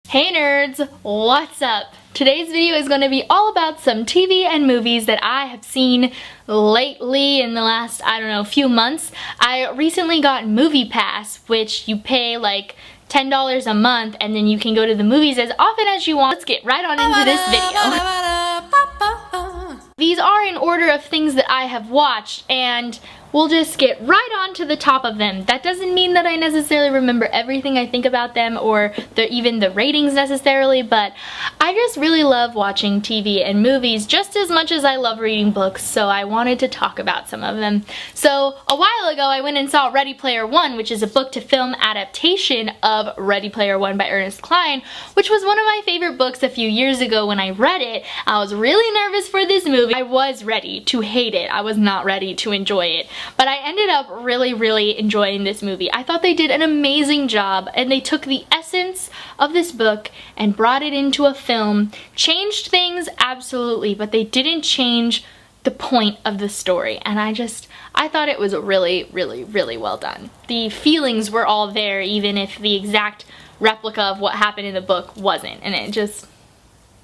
Hey nerds, what's up? Today's video is going to be all about some TV and movies that I have seen lately in the last, I don't know, few months. I recently got Movie Pass, which you pay like $10 a month and then you can go to the movies as often as you want. Let's get right on into this video. These are in order of things that I have watched, and we'll just get right on to the top of them. That doesn't mean that I necessarily remember everything I think about them or even the ratings necessarily, but I just really love watching TV and movies just as much as I love reading books, so I wanted to talk about some of them. So a while ago I went and saw Ready Player One, which is a book-to-film adaptation of Ready Player One by Ernest Cline, which was one of my favorite books a few years ago. When I read it, I was really nervous for this movie. I was ready to hate it. I was not ready to enjoy it. But I ended up really enjoying this movie. I thought they did an amazing job, and they took the essence of this book and brought it into a film. Changed things, absolutely, but they didn't change the point of the story. And I thought it was really well done. The feelings were all there, even if the exact replica of what happened in the book wasn't. And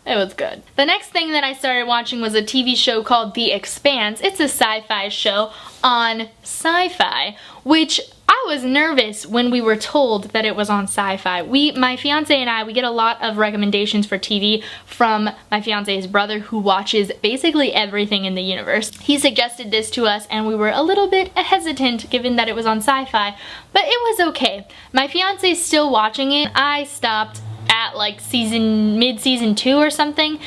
it was good. The next thing that I started watching was a TV show called The Expanse. It's a sci-fi show on Sci-Fi, which I was nervous when we were told that it was on Sci-Fi. My fiance and I, we get a lot of recommendations for TV from my fiance's brother, who watches basically everything in the universe. He suggested this to us and we were a little bit hesitant given that it was on Sci-Fi, but it was okay. My fiance's still watching it. I stopped at like mid-season 2 or something.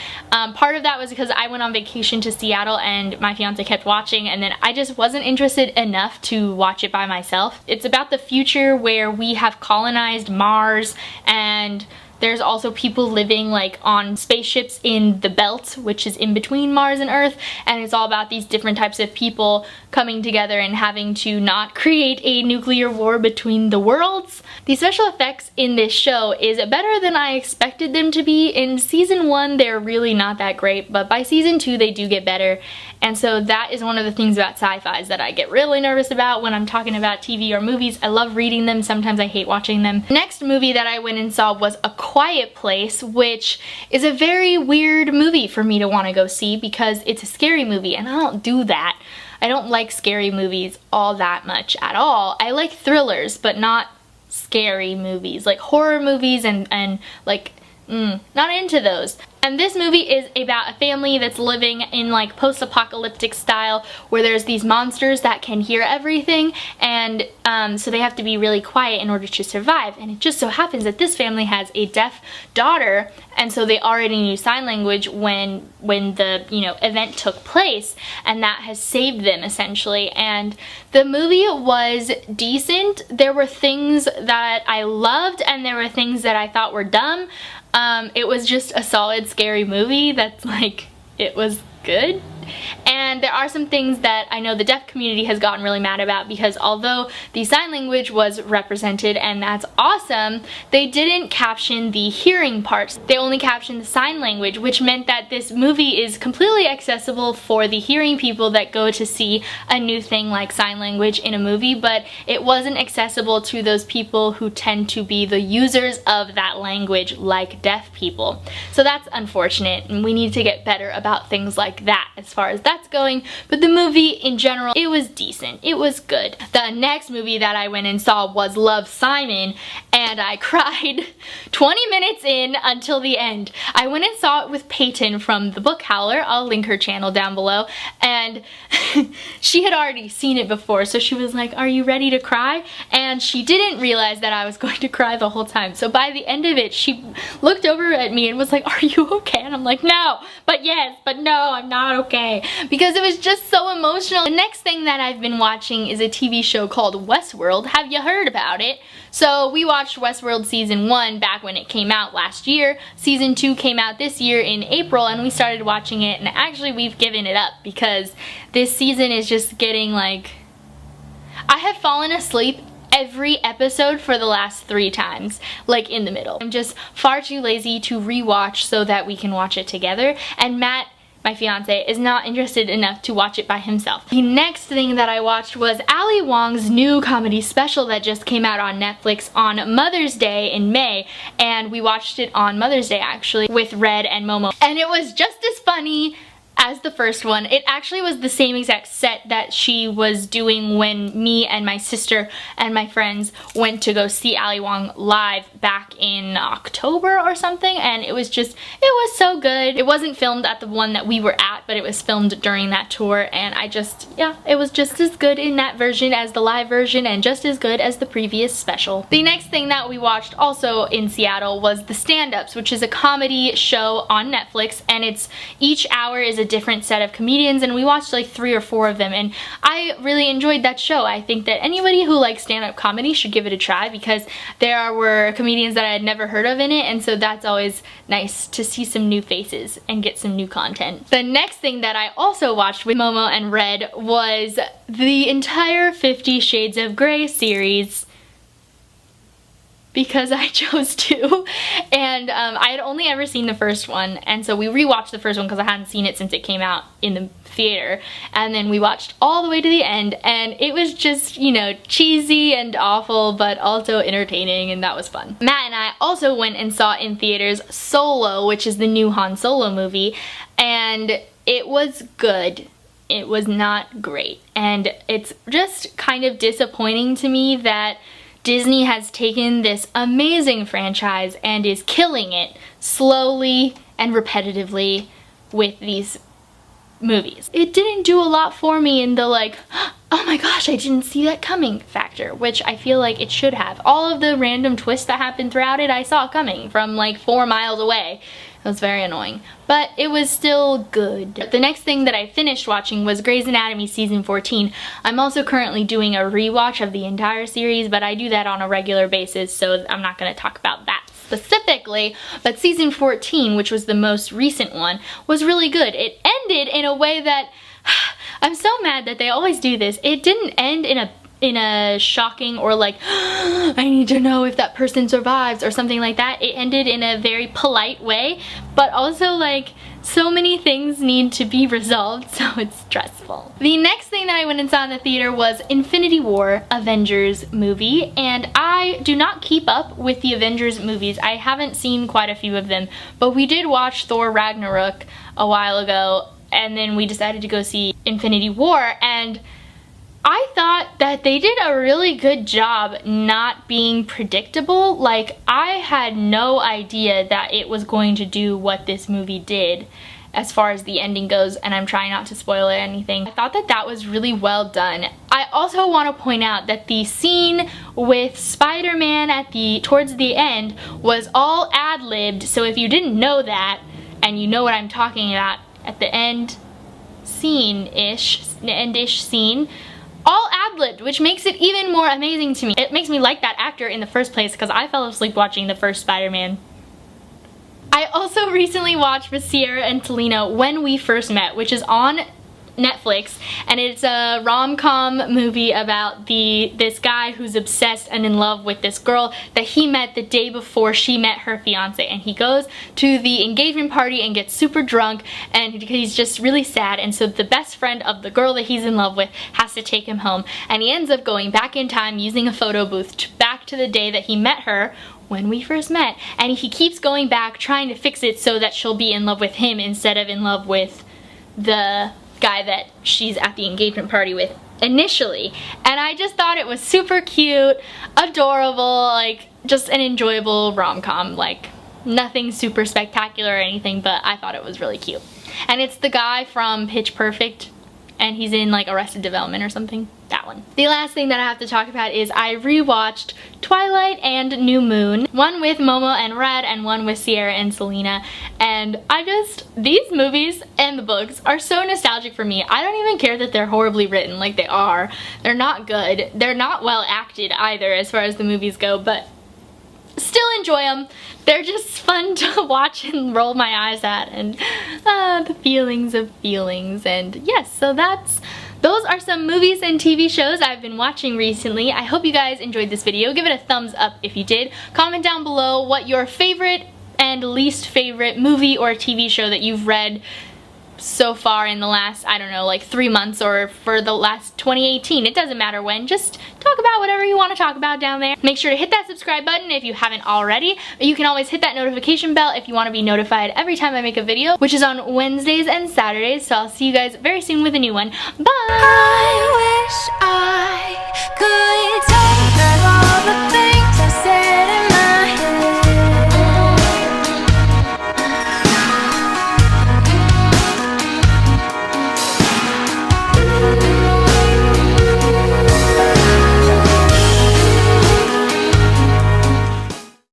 Part of that was because I went on vacation to Seattle and my fiance kept watching, and then I just wasn't interested enough to watch it by myself. It's about the future where we have colonized Mars, and there's also people living like on spaceships in the belt, which is in between Mars and Earth, and it's all about these different types of people coming together and having to not create a nuclear war between the worlds. The special effects in this show is better than I expected them to be. In season 1 they're really not that great, but by season 2 they do get better, and so that is one of the things about sci-fis that I get really nervous about when I'm talking about TV or movies. I love reading them, sometimes I hate watching them. The next movie that I went and saw was A Quiet Place, which is a very weird movie for me to want to go see because it's a scary movie, and I don't do that. I don't like scary movies all that much at all. I like thrillers, but not scary movies, like horror movies and like, not into those. And this movie is about a family that's living in like post-apocalyptic style where there's these monsters that can hear everything, and so they have to be really quiet in order to survive. And it just so happens that this family has a deaf daughter, and so they already knew sign language when the event took place, and that has saved them essentially. And the movie was decent. There were things that I loved and there were things that I thought were dumb. It was just a solid scary movie that's like, it was good. And there are some things that I know the deaf community has gotten really mad about, because although the sign language was represented and that's awesome, they didn't caption the hearing parts. They only captioned the sign language, which meant that this movie is completely accessible for the hearing people that go to see a new thing like sign language in a movie, but it wasn't accessible to those people who tend to be the users of that language, like deaf people. So that's unfortunate, and we need to get better about things like that as far as that's going. But the movie in general, it was decent. It was good. The next movie that I went and saw was Love, Simon, and I cried 20 minutes in until the end. I went and saw it with Peyton from the Book Howler. I'll link her channel down below, and she had already seen it before, so she was like, "Are you ready to cry?" And she didn't realize that I was going to cry the whole time. So by the end of it, she looked over at me and was like, "Are you okay?" And I'm like, "No, but yes, but no, I'm not okay," because it was just so emotional. The next thing that I've been watching is a TV show called Westworld. Have you heard about it? So we watched Westworld season 1 back when it came out last year. Season 2 came out this year in April, and we started watching it, and actually we've given it up because this season is just getting like, I have fallen asleep every episode for the last 3 times, like in the middle. I'm just far too lazy to rewatch so that we can watch it together, and Matt my fiance, is not interested enough to watch it by himself. The next thing that I watched was Ali Wong's new comedy special that just came out on Netflix on Mother's Day in May, and we watched it on Mother's Day actually with Red and Momo, and it was just as funny as the first one. It actually was the same exact set that she was doing when me and my sister and my friends went to go see Ali Wong live back in October or something, and it was so good. It wasn't filmed at the one that we were at, but it was filmed during that tour, and yeah, it was just as good in that version as the live version and just as good as the previous special. The next thing that we watched also in Seattle was The Stand-Ups, which is a comedy show on Netflix, and each hour is a different set of comedians, and we watched like 3 or 4 of them, and I really enjoyed that show. I think that anybody who likes stand-up comedy should give it a try, because there were comedians that I had never heard of in it, and so that's always nice to see some new faces and get some new content. The next thing that I also watched with Momo and Red was the entire 50 Shades of Grey series, because I chose to, and I had only ever seen the first one, and so we rewatched the first one because I hadn't seen it since it came out in the theater, and then we watched all the way to the end, and it was just, you know, cheesy and awful, but also entertaining, and that was fun. Matt and I also went and saw in theaters Solo, which is the new Han Solo movie, and it was good. It was not great, and it's just kind of disappointing to me that Disney has taken this amazing franchise and is killing it slowly and repetitively with these movies. It didn't do a lot for me in the like, oh my gosh, I didn't see that coming factor, which I feel like it should have. All of the random twists that happened throughout it, I saw coming from like 4 miles away. It was very annoying, but it was still good. The next thing that I finished watching was Grey's Anatomy season 14. I'm also currently doing a rewatch of the entire series, but I do that on a regular basis, so I'm not going to talk about that specifically, but season 14, which was the most recent one, was really good. It ended in a way that I'm so mad that they always do this. It didn't end in a shocking or like, I need to know if that person survives or something like that. It ended in a very polite way, but also like so many things need to be resolved, so it's stressful. The next thing that I went and saw in the theater was Infinity War Avengers movie, and I do not keep up with the Avengers movies. I haven't seen quite a few of them, but we did watch Thor Ragnarok a while ago, and then we decided to go see Infinity War, and I thought that they did a really good job not being predictable. Like, I had no idea that it was going to do what this movie did as far as the ending goes, and I'm trying not to spoil it or anything. I thought that that was really well done. I also want to point out that the scene with Spider-Man towards the end was all ad-libbed, so if you didn't know that, and you know what I'm talking about, at the end scene-ish, end-ish scene, all ad-libbed, which makes it even more amazing to me. It makes me like that actor in the first place because I fell asleep watching the first Spider-Man. I also recently watched with Sierra and Talina When We First Met, which is on Netflix, and it's a rom-com movie about this guy who's obsessed and in love with this girl that he met the day before she met her fiance, and he goes to the engagement party and gets super drunk, and he's just really sad, and so the best friend of the girl that he's in love with has to take him home, and he ends up going back in time using a photo booth back to the day that he met her when we first met, and he keeps going back trying to fix it so that she'll be in love with him instead of in love with the guy that she's at the engagement party with initially. And I just thought it was super cute, adorable, like just an enjoyable rom-com, like nothing super spectacular or anything, but I thought it was really cute. And it's the guy from Pitch Perfect, and he's in like Arrested Development or something. That one. The last thing that I have to talk about is I rewatched Twilight and New Moon, one with Momo and Red and one with Sierra and Selena, and these movies and the books are so nostalgic for me. I don't even care that they're horribly written, like they are. They're not good. They're not well acted either as far as the movies go, but still enjoy them. They're just fun to watch and roll my eyes at, and the feelings of feelings. And yes, so those are some movies and TV shows I've been watching recently. I hope you guys enjoyed this video. Give it a thumbs up if you did. Comment down below what your favorite and least favorite movie or TV show that you've read so far in the last, I don't know, like 3 months or for the last 2018. It doesn't matter when. Just talk about whatever you want to talk about down there. Make sure to hit that subscribe button if you haven't already. You can always hit that notification bell if you want to be notified every time I make a video, which is on Wednesdays and Saturdays. So I'll see you guys very soon with a new one. Bye! I wish I